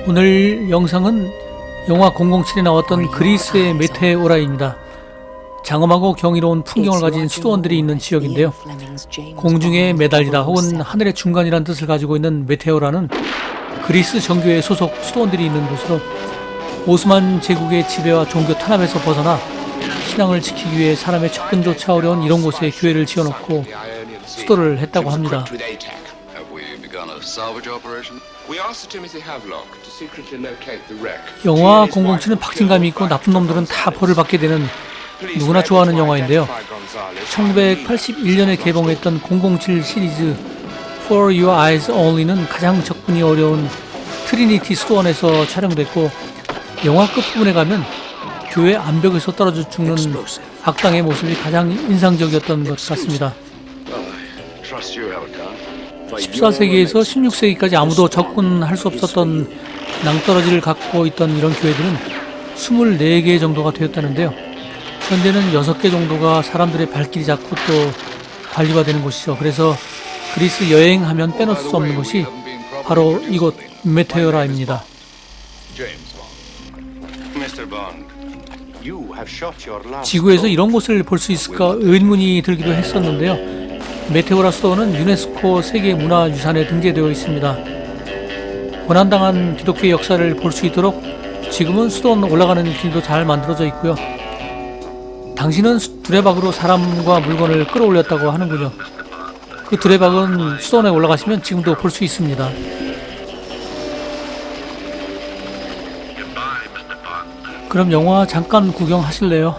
오늘 영상은 영화 007에 나왔던 그리스의 메테오라입니다. 장엄하고 경이로운 풍경을 가진 수도원들이 있는 지역인데요. 공중에 매달리다 혹은 하늘의 중간이란 뜻을 가지고 있는 메테오라는 그리스 정교회 소속 수도원들이 있는 곳으로 오스만 제국의 지배와 종교 탄압에서 벗어나 신앙을 지키기 위해 사람의 접근조차 어려운 이런 곳에 교회를 지어놓고 수도를 했다고 합니다. 영화 007은 박진감이 있고 나쁜 놈들은 다 벌을 받게 되는 누구나 좋아하는 영화인데요. 1981년에 개봉했던 007 시리즈 For Your Eyes Only는 가장 접근이 어려운 트리니티 수도원에서 촬영됐고, 영화 끝부분에 가면 교회 암벽에서 떨어져 죽는 악당의 모습이 가장 인상적이었던 것 같습니다. 14세기에서 16세기까지 아무도 접근할 수 없었던 낭떠러지를 갖고 있던 이런 교회들은 24개 정도가 되었다는데요. 현재는 6개 정도가 사람들의 발길이 잡고 또 관리가 되는 곳이죠. 그래서 그리스 여행하면 빼놓을 수 없는 곳이 바로 이곳 메테오라입니다. 지구에서 이런 곳을 볼 수 있을까 의문이 들기도 했었는데요. 메테오라 수도는 유네스코 세계문화유산에 등재되어 있습니다. 고난당한 기독교의 역사를 볼 수 있도록 지금은 수도원 올라가는 길도 잘 만들어져 있고요. 당신은 두레박으로 사람과 물건을 끌어올렸다고 하는군요. 그 두레박은 수도원에 올라가시면 지금도 볼 수 있습니다. 그럼 영화 잠깐 구경하실래요?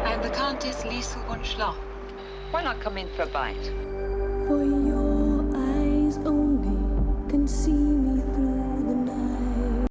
I'm the Countess Liesl von Schloch. Why not come in for a bite? For your eyes only can see me through the night.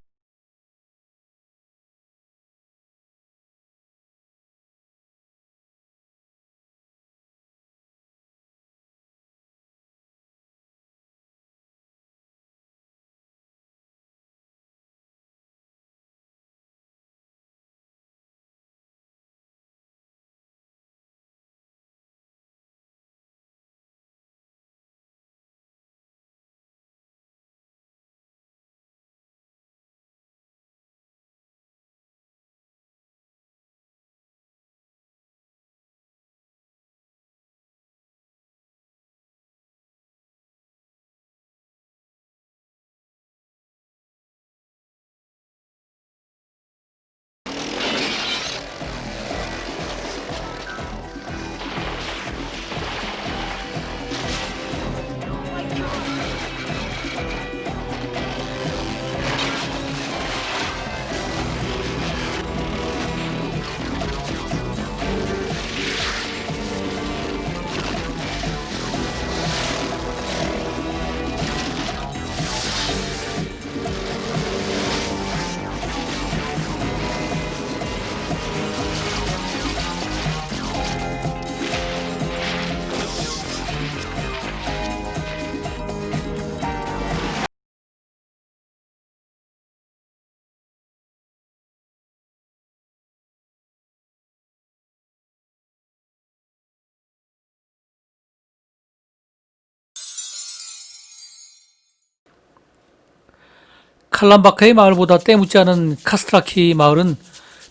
칼람바카의 마을보다 때묻지 않은 카스트라키 마을은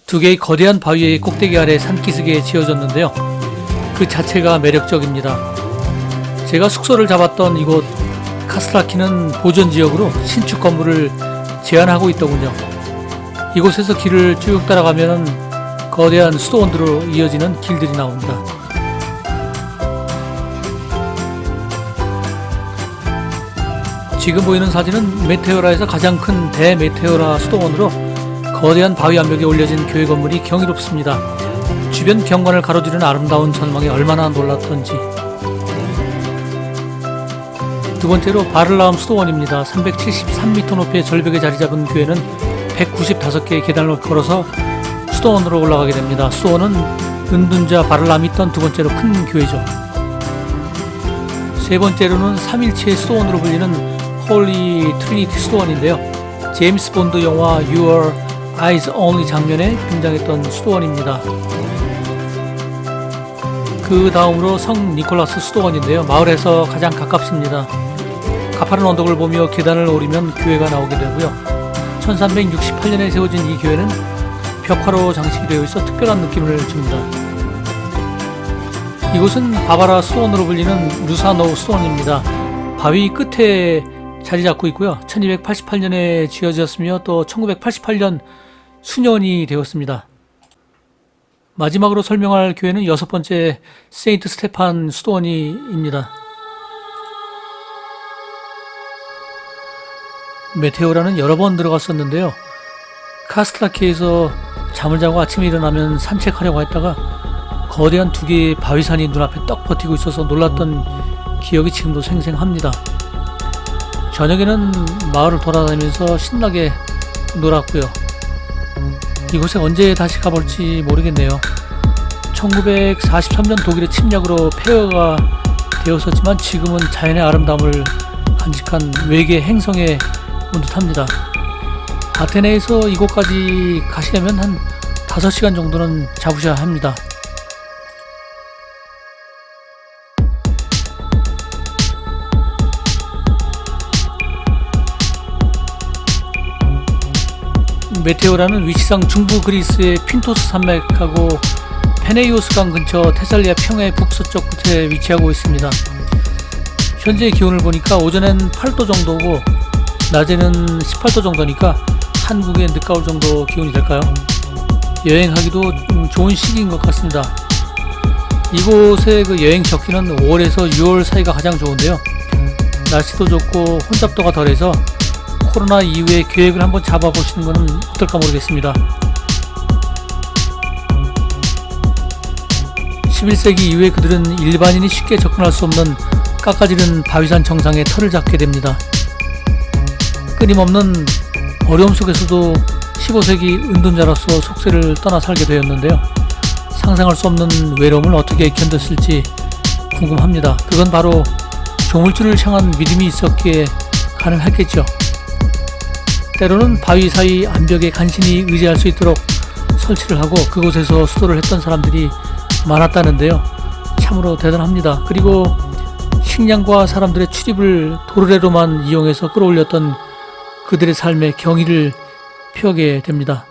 두 개의 거대한 바위의 꼭대기 아래 산기슭에 지어졌는데요. 그 자체가 매력적입니다. 제가 숙소를 잡았던 이곳 카스트라키는 보존지역으로 신축 건물을 제한하고 있더군요. 이곳에서 길을 쭉 따라가면 거대한 수도원으로 이어지는 길들이 나옵니다. 지금 보이는 사진은 메테오라에서 가장 큰 대메테오라 수도원으로 거대한 바위 암벽에 올려진 교회 건물이 경이롭습니다. 주변 경관을 가로지르는 아름다운 전망에 얼마나 놀랐던지. 두 번째로 바를라움 수도원입니다. 373m 높이의 절벽에 자리 잡은 교회는 195개의 계단을 걸어서 수도원으로 올라가게 됩니다. 수도원은 은둔자 바를람이 있던 두 번째로 큰 교회죠. 세 번째로는 3일체의 수도원으로 불리는 홀리 트리니티 수도원인데요. 제임스 본드 영화 Your Eyes Only 장면에 등장했던 수도원입니다. 그 다음으로 성 니콜라스 수도원인데요. 마을에서 가장 가깝습니다. 가파른 언덕을 보며 계단을 오르면 교회가 나오게 되고요. 1368년에 세워진 이 교회는 벽화로 장식이 되어 있어 특별한 느낌을 줍니다. 이곳은 바바라 수원으로 불리는 루사노 수원입니다. 바위 끝에 자리 잡고 있고요. 1288년에 지어졌으며 또 1988년 수년이 되었습니다. 마지막으로 설명할 교회는 6번째 세인트 스테판 수도원이입니다. 메테오라는 여러 번 들어갔었는데요. 카스트라키에서 잠을 자고 아침에 일어나면 산책하려고 했다가 거대한 2개의 바위산이 눈앞에 떡 버티고 있어서 놀랐던 기억이 지금도 생생합니다. 저녁에는 마을을 돌아다니면서 신나게 놀았고요. 이곳에 언제 다시 가볼지 모르겠네요. 1943년 독일의 침략으로 폐허가 되었었지만 지금은 자연의 아름다움을 간직한 외계 행성에 온 듯합니다. 아테네에서 이곳까지 가시려면 한 5시간 정도는 잡으셔야 합니다. 메테오라는 위치상 중부 그리스의 핀토스 산맥하고 페네이오스 강 근처 테살리아 평해 북서쪽 끝에 위치하고 있습니다. 현재 기온을 보니까 오전엔 8도 정도고 낮에는 18도 정도니까 한국의 늦가을 정도 기온이 될까요? 여행하기도 좋은 시기인 것 같습니다. 이곳의 그 여행 적기는 5월에서 6월 사이가 가장 좋은데요. 날씨도 좋고 혼잡도가 덜해서 코로나 이후에 계획을 한번 잡아보시는 것은 어떨까 모르겠습니다. 11세기 이후에 그들은 일반인이 쉽게 접근할 수 없는 깎아지른 바위산 정상에 터를 잡게 됩니다. 끊임없는 어려움 속에서도 15세기 은둔자로서 속세를 떠나 살게 되었는데요. 상상할 수 없는 외로움을 어떻게 견뎠을지 궁금합니다. 그건 바로 조물주를 향한 믿음이 있었기에 가능했겠죠. 때로는 바위 사이 암벽에 간신히 의지할 수 있도록 설치를 하고 그곳에서 수도를 했던 사람들이 많았다는데요. 참으로 대단합니다. 그리고 식량과 사람들의 출입을 도르래로만 이용해서 끌어올렸던 그들의 삶에 경의를 표하게 됩니다.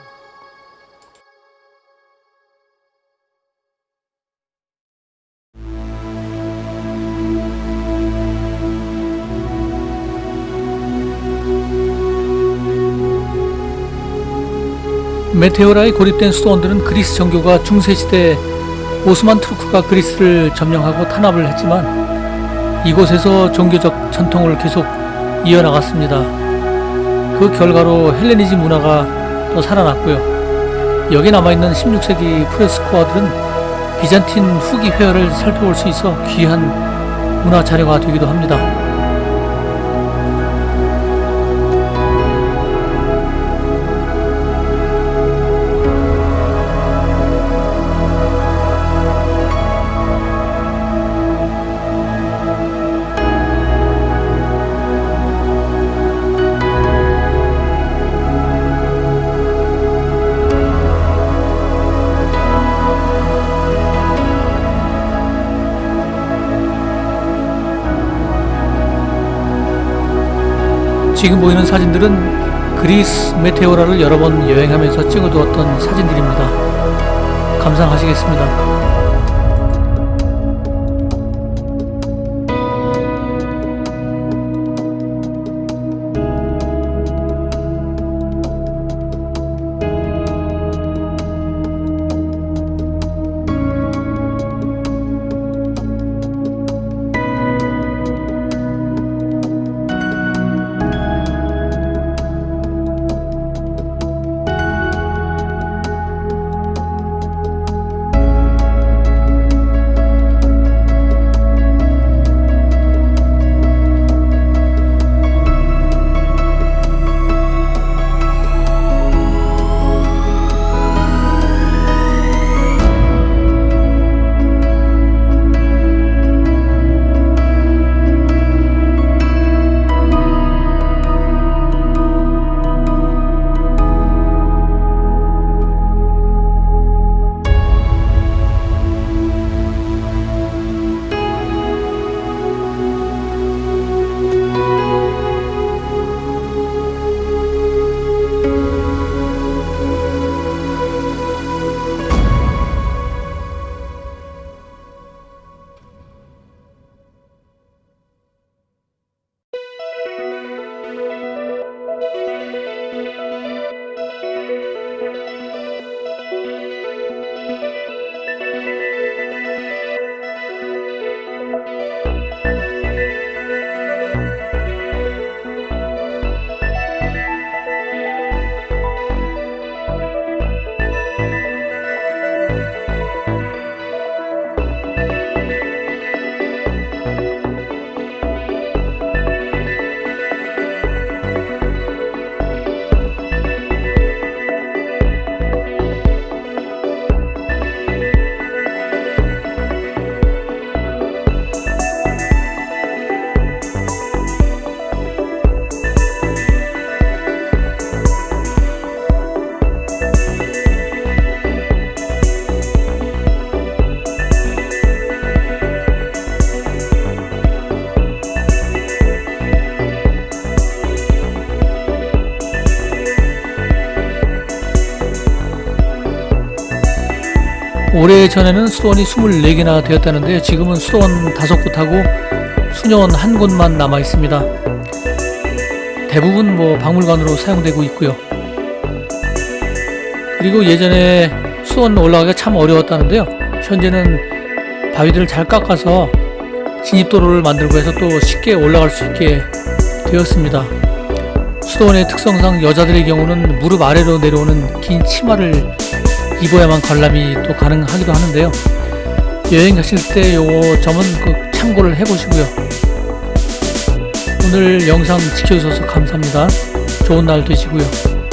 메테오라에 고립된 수도원들은 그리스 정교가 중세시대 오스만 투르크가 그리스를 점령하고 탄압을 했지만 이곳에서 종교적 전통을 계속 이어나갔습니다. 그 결과로 헬레니즘 문화가 또 살아났고요. 여기 남아있는 16세기 프레스코아들은 비잔틴 후기 회화를 살펴볼 수 있어 귀한 문화 자료가 되기도 합니다. 지금 보이는 사진들은 그리스 메테오라를 여러 번 여행하면서 찍어두었던 사진들입니다. 감상하시겠습니다. 오래전에는 수도원이 24개나 되었다는데 지금은 수도원 5곳하고 수녀원 1곳만 남아 있습니다. 대부분 박물관으로 사용되고 있고요. 그리고 예전에 수도원 올라가기가 참 어려웠다는데요. 현재는 바위들을 잘 깎아서 진입도로를 만들고 해서 또 쉽게 올라갈 수 있게 되었습니다. 수도원의 특성상 여자들의 경우는 무릎 아래로 내려오는 긴 치마를 입어야만 관람이 또 가능하기도 하는데요. 여행 가실 때 요거 점은 꼭 참고를 해보시고요. 오늘 영상 지켜주셔서 감사합니다. 좋은 날 되시고요.